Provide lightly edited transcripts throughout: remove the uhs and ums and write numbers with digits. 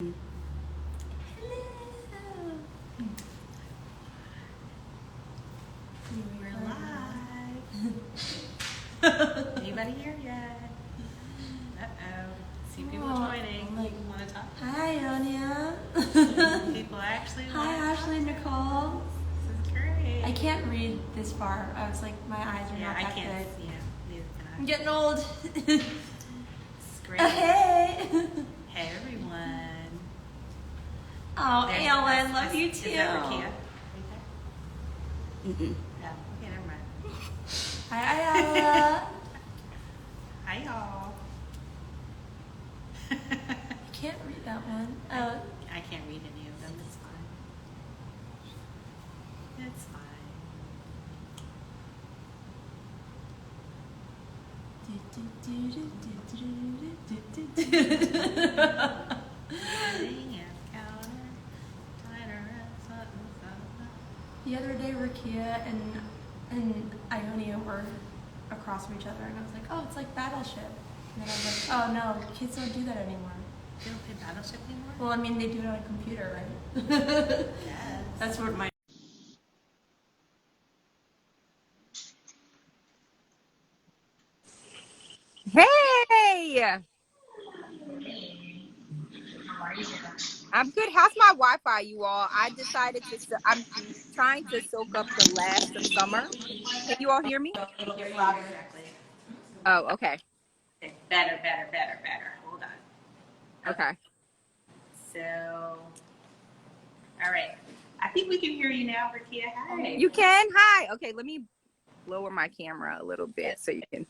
Hello. We're live. Anybody here yet? Uh-oh. See people joining. Like, Want to talk? hi, Anya. People actually Hi, Ashley, Nicole. This is great. I can't read this far. I was like, my eyes are Yeah, not I that can't. good. Yeah, neither can I. I'm getting old. It's great. Hey. Hey, everyone. Oh, There's- Ellen, love that's- you is too. that Rakia? Right Mm-mm. there? No. Okay, never mind. Hi, Ella. Hi, y'all. I can't read that one. I can't read any of them. It's fine. It's fine. The other day, Rakia and Ionia were across from each other, and I was like, oh, it's like Battleship. And then I was like, oh no, kids don't do that anymore. They don't play Battleship anymore? Well, I mean, they do it on a computer, right? Yes. That's what my... Hey, I'm good. How's my Wi-Fi, you all? I decided to. I'm trying to soak up the last of summer. Can you all hear me? You're louder. Exactly. Oh, okay. Okay. Better. Hold on. Okay. So, all right. I think we can hear you now, Rakia. Hi. You can? Hi. Okay, let me lower my camera a little bit so you can.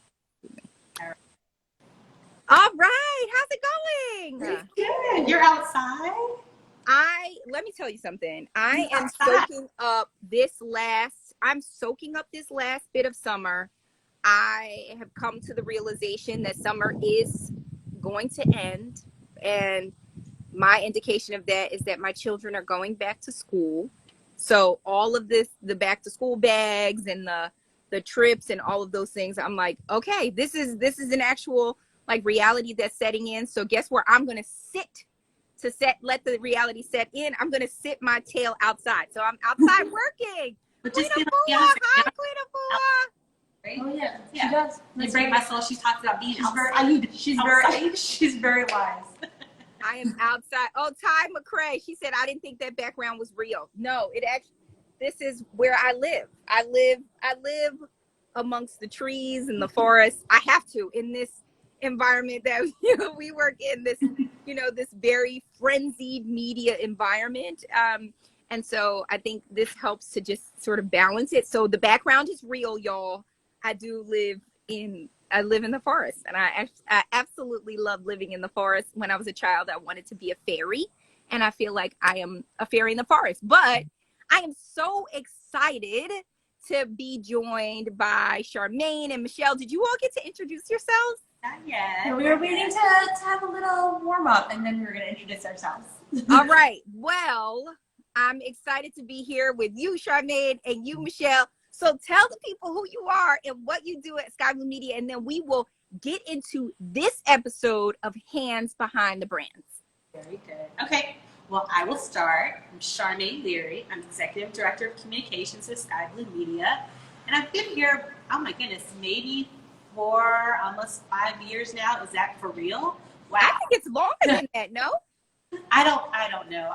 All right. How's it going? Good. You're outside? Let me tell you something. I am Outside. I'm soaking up this last bit of summer. I have come to the realization that summer is going to end, and my indication of that is that my children are going back to school. So all of this, the back to school bags and the trips and all of those things, I'm like, okay, this is an actual like reality that's setting in. So guess where I'm going to let the reality set in. I'm going to sit my tail outside. So I'm outside working. But just Queen be Afua. like, Hi, Queen Afua. right? Oh, yeah, Yeah. she does. You break my soul. She talks about being She's outside. she's very wise. I am outside. Oh, Ty McCrae. She said, I didn't think that background was real. No, it actually, this is where I live. I live amongst the trees and the forest. I have to in this environment that we work in, this, this very frenzied media environment. And so I think this helps to just sort of balance it. So the background is real, y'all. I live in the forest, and I absolutely love living in the forest. When I was a child, I wanted to be a fairy, and I feel like I am a fairy in the forest. But I am so excited to be joined by Charmaine and Michelle. Did you all get to introduce yourselves? Not yet. Yeah, we were waiting to have a little warm up, and then we were going to introduce ourselves. All right. Well, I'm excited to be here with you, Charmaine, and you, Michelle. So tell the people who you are and what you do at Skai Blue Media, and then we will get into this episode of Hands Behind the Brands. Very good. Okay. Well, I will start. I'm Charmaine Leary. I'm Executive Director of Communications at Skai Blue Media. And I've been here, oh my goodness, maybe for almost 5 years now. Is that for real? Wow. I think it's longer than that, no? I don't know.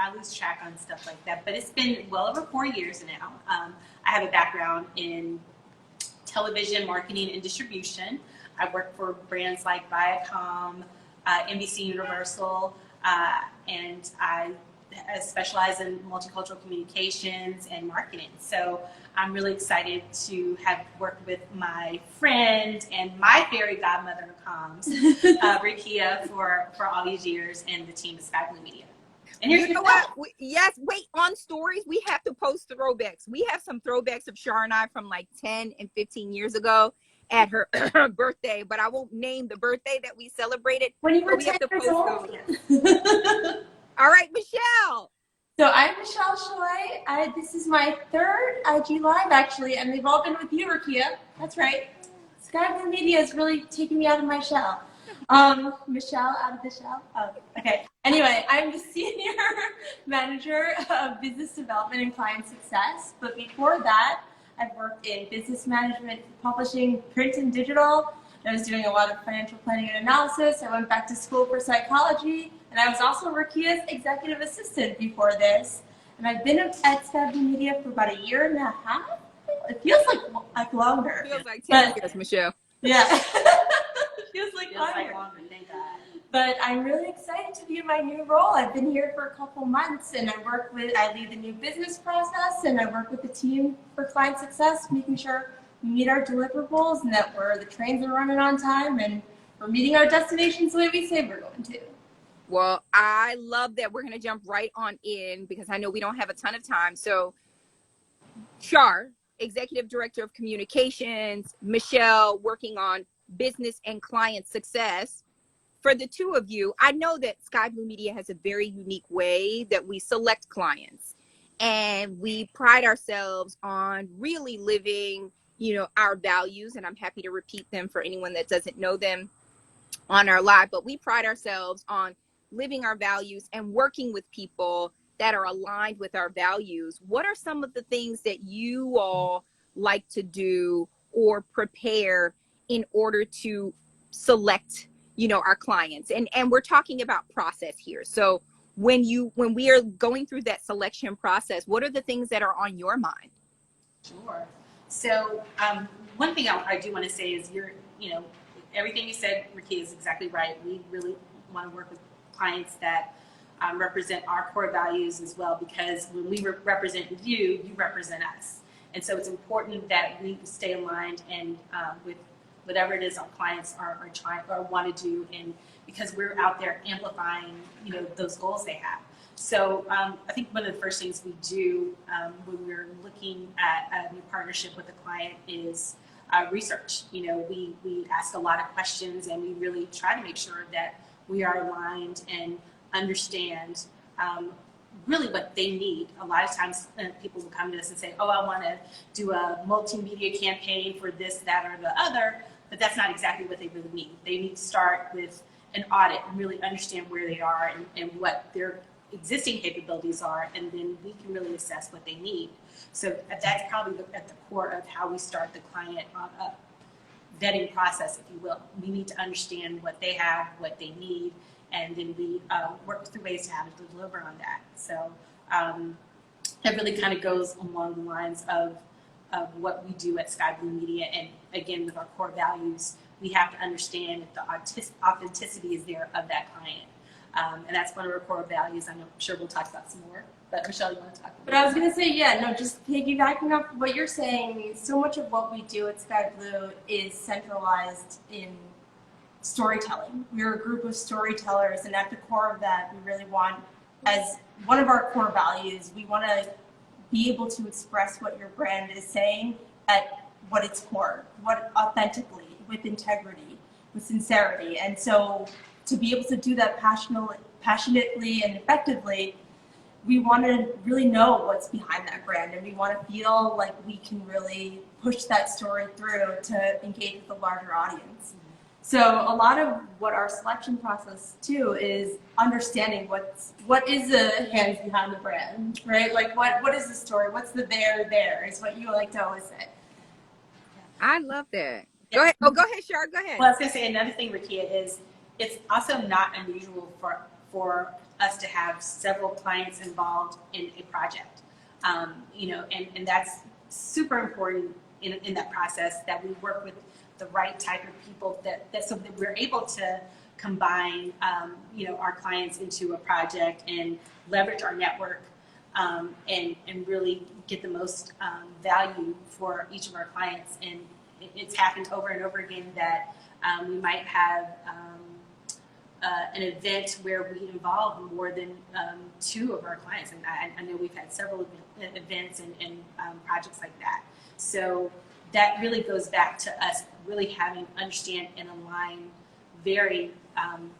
I lose track on stuff like that, but it's been well over 4 years now. I have a background in television marketing and distribution. I work for brands like Viacom, NBC Universal, and I specialize in multicultural communications and marketing. So I'm really excited to have worked with my friend and my fairy godmother of comms, Rakia, for all these years, and the team of Skai Blue Media. And here's You know what? Wait, on stories, we have to post throwbacks. We have some throwbacks of Char and I from like 10 and 15 years ago at her birthday, but I won't name the birthday that we celebrated. When you were We 10 have to years post old? those. All right, Michelle. So I'm Michelle Choi. This is my third IG Live, actually, and they've all been with you, Rakia. That's right. Skai Blue Media is really taking me out of my shell. Michelle out of the shell. Oh, okay. Anyway, I'm the senior manager of business development and client success. But before that, I've worked in business management, publishing, print and digital. I was doing a lot of financial planning and analysis. I went back to school for psychology, and I was also Rakia's executive assistant before this. And I've been at Skai Blue Media for about a year and a half. It feels like longer. Feels like 10 years, Michelle. Yeah. It feels like Feels like longer. longer, thank God. But I'm really excited to be in my new role. I've been here for a couple months, and I lead the new business process, and I work with the team for client success, making sure we meet our deliverables and that the trains are running on time and we're meeting our destinations the way we say we're going to. Well, I love that. We're going to jump right on in because I know we don't have a ton of time. So, Char, Executive Director of Communications, Michelle, working on business and client success. For the two of you, I know that Skai Blue Media has a very unique way that we select clients, and we pride ourselves on really living, our values, and I'm happy to repeat them for anyone that doesn't know them on our live, but we pride ourselves on living our values and working with people that are aligned with our values. What are some of the things that you all like to do or prepare in order to select our clients? And we're talking about process here. So when we are going through that selection process, what are the things that are on your mind? Sure. So one thing I do want to say is everything you said, Ricky, is exactly right. We really want to work with clients that represent our core values as well, because when we represent you, you represent us. And so it's important that we stay aligned and with whatever it is our clients are trying or want to do, and because we're out there amplifying those goals they have. So I think one of the first things we do when we're looking at a new partnership with a client is research. We ask a lot of questions, and we really try to make sure that we are aligned and understand really what they need. A lot of times people will come to us and say, oh, I want to do a multimedia campaign for this, that, or the other, but that's not exactly what they really need. They need to start with an audit and really understand where they are and what their existing capabilities are, and then we can really assess what they need. So that's probably at the core of how we start the client on a vetting process, if you will. We need to understand what they have, what they need, and then we work through ways to how to deliver on that. So that really kind of goes along the lines of what we do at Skai Blue Media. And again, with our core values, we have to understand if the authenticity is there of that client. And that's one of our core values. I'm sure we'll talk about some more. But Michelle, you want to talk about it? But I was going to say, just piggybacking off what you're saying, so much of what we do at Skai Blue is centralized in storytelling. We're a group of storytellers, and at the core of that, we really want, as one of our core values, we want to be able to express what your brand is saying at what its core, what authentically, with integrity, with sincerity. And so to be able to do that passionately and effectively, we want to really know what's behind that brand, and we want to feel like we can really push that story through to engage with a larger audience. So a lot of what our selection process too is understanding what is the hands behind the brand, right? Like what is the story? What's the there is what you like to always say. I love that. Go ahead. Oh, go ahead, Shar. Go ahead. Well, I was going to say another thing, Rakia, is it's also not unusual for us to have several clients involved in a project, and that's super important in that process, that we work with the right type of people so that we're able to combine, our clients into a project and leverage our network and really get the most value for each of our clients. And it's happened over and over again that we might have an event where we involve more than two of our clients. And I know we've had several events and projects like that. So that really goes back to us really having understand and align very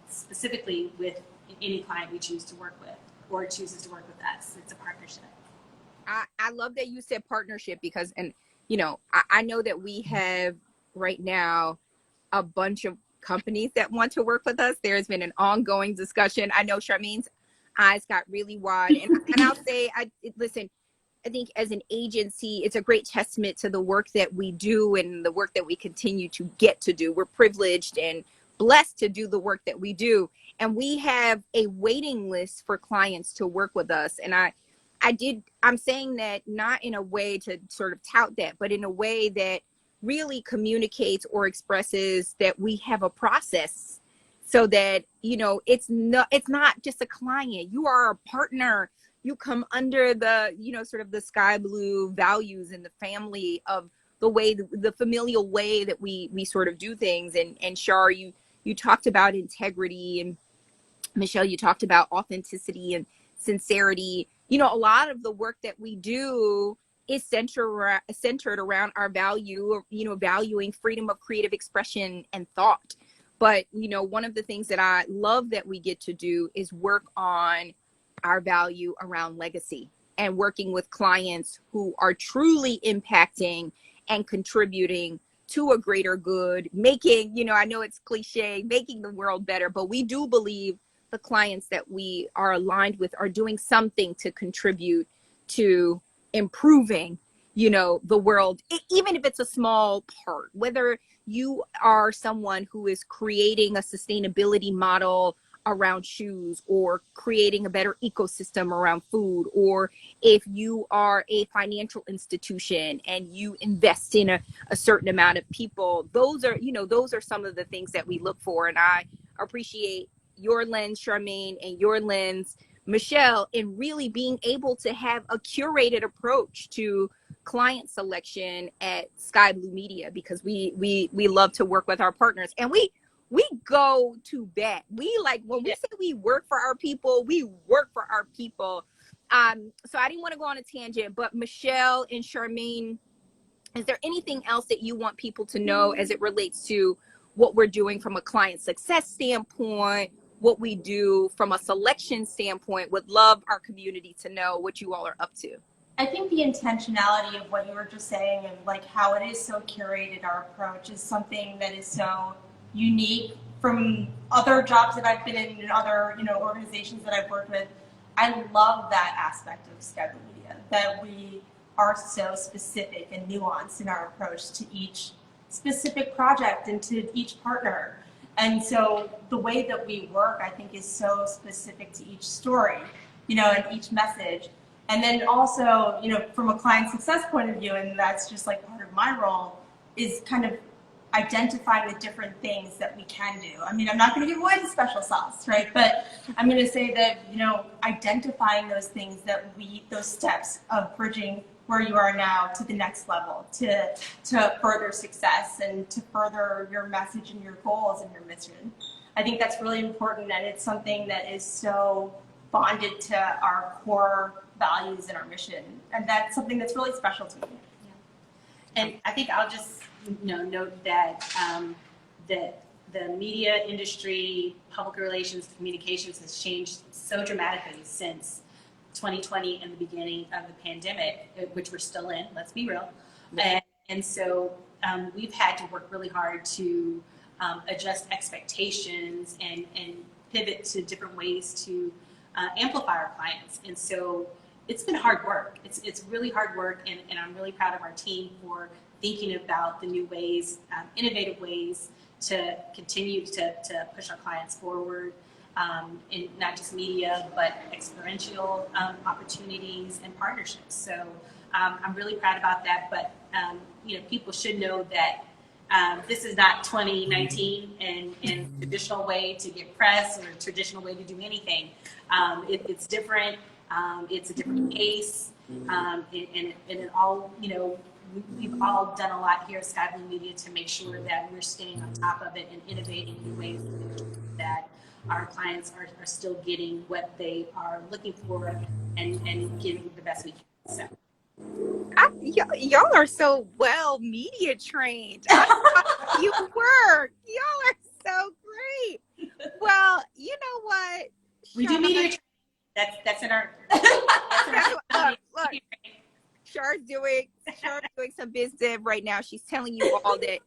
specifically with any client we choose to work with or chooses to work with us. It's a partnership. I love that you said partnership because, I know that we have right now a bunch of companies that want to work with us. There has been an ongoing discussion. I know Charmaine's eyes got really wide, and I'll say, listen, I think as an agency, it's a great testament to the work that we do and the work that we continue to get to do. We're privileged and blessed to do the work that we do. And we have a waiting list for clients to work with us. And I'm saying that not in a way to sort of tout that, but in a way that really communicates or expresses that we have a process so that, you know, it's not just a client. You are a partner. You come under the, you know, sort of the Skai Blue values and the family of the way, the familial way that we sort of do things. And Char, you talked about integrity, and Michelle, you talked about authenticity and sincerity. You know, a lot of the work that we do is centered around our value, you know, valuing freedom of creative expression and thought. But, you know, one of the things that I love that we get to do is work on our value around legacy and working with clients who are truly impacting and contributing to a greater good, making, you know, I know it's cliche, making the world better, but we do believe the clients that we are aligned with are doing something to contribute to improving, you know, the world, even if it's a small part, whether you are someone who is creating a sustainability model around shoes, or creating a better ecosystem around food, or if you are a financial institution and you invest in a certain amount of people. Those are, you know, those are some of the things that we look for. And I appreciate your lens, Charmaine, and your lens, Michelle, in really being able to have a curated approach to client selection at Skai Blue Media, because we love to work with our partners, and we go to bat. We, like, when we say we work for our people, we work for our people. So I didn't want to go on a tangent, but Michelle and Charmaine, is there anything else that you want people to know as it relates to what we're doing from a client success standpoint, what we do from a selection standpoint? Would love our community to know what you all are up to. I think the intentionality of what you were just saying, and like how it is so curated, our approach is something that is so unique from other jobs that I've been in and other, you know, organizations that I've worked with. I love that aspect of Skai Blue Media, that we are so specific and nuanced in our approach to each specific project and to each partner. And so the way that we work, I think, is so specific to each story, you know, and each message. And then also, you know, from a client success point of view, and that's just like part of my role, is kind of identifying the different things that we can do. I mean, I'm not going to give away the special sauce, right? But I'm going to say that, you know, identifying those things that those steps of bridging where you are now to the next level, to further success and to further your message and your goals and your mission. I think that's really important, and it's something that is so bonded to our core values and our mission. And that's something that's really special to me. Yeah. And I think I'll just note that that the media industry, public relations, communications has changed so dramatically since 2020 and the beginning of the pandemic, which we're still in, let's be real. And so we've had to work really hard to adjust expectations and pivot to different ways to amplify our clients. And so it's been hard work. It's really hard work, and I'm really proud of our team for thinking about the new ways, innovative ways to continue to push our clients forward in not just media, but experiential opportunities and partnerships. So I'm really proud about that. But you know, people should know that this is not 2019 and traditional way to get press or traditional way to do anything. It's different. It's a different pace, and it all, you know, we've all done a lot here at Skai Blue Media to make sure that we're staying on top of it and innovating in ways that our clients are still getting what they are looking for and giving the best we can. So. Y'all are so well media trained. You work. Y'all are so great. Well, you know what? We do media training. That's in our. Look, Char's doing some biz dev right now. She's telling you all that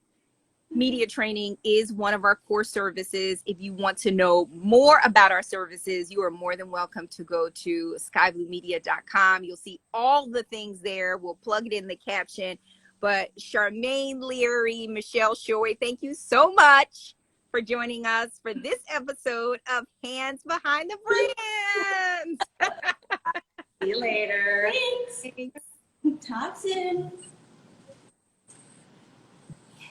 media training is one of our core services. If you want to know more about our services, you are more than welcome to go to skybluemedia.com. You'll see all the things there. We'll plug it in the caption. But Charmaine Leary, Michelle Shoy, thank you so much for joining us for this episode of Hands Behind the Brands. See you later. Thanks. Talk soon.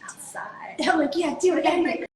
Outside. I'm like, yeah, do it.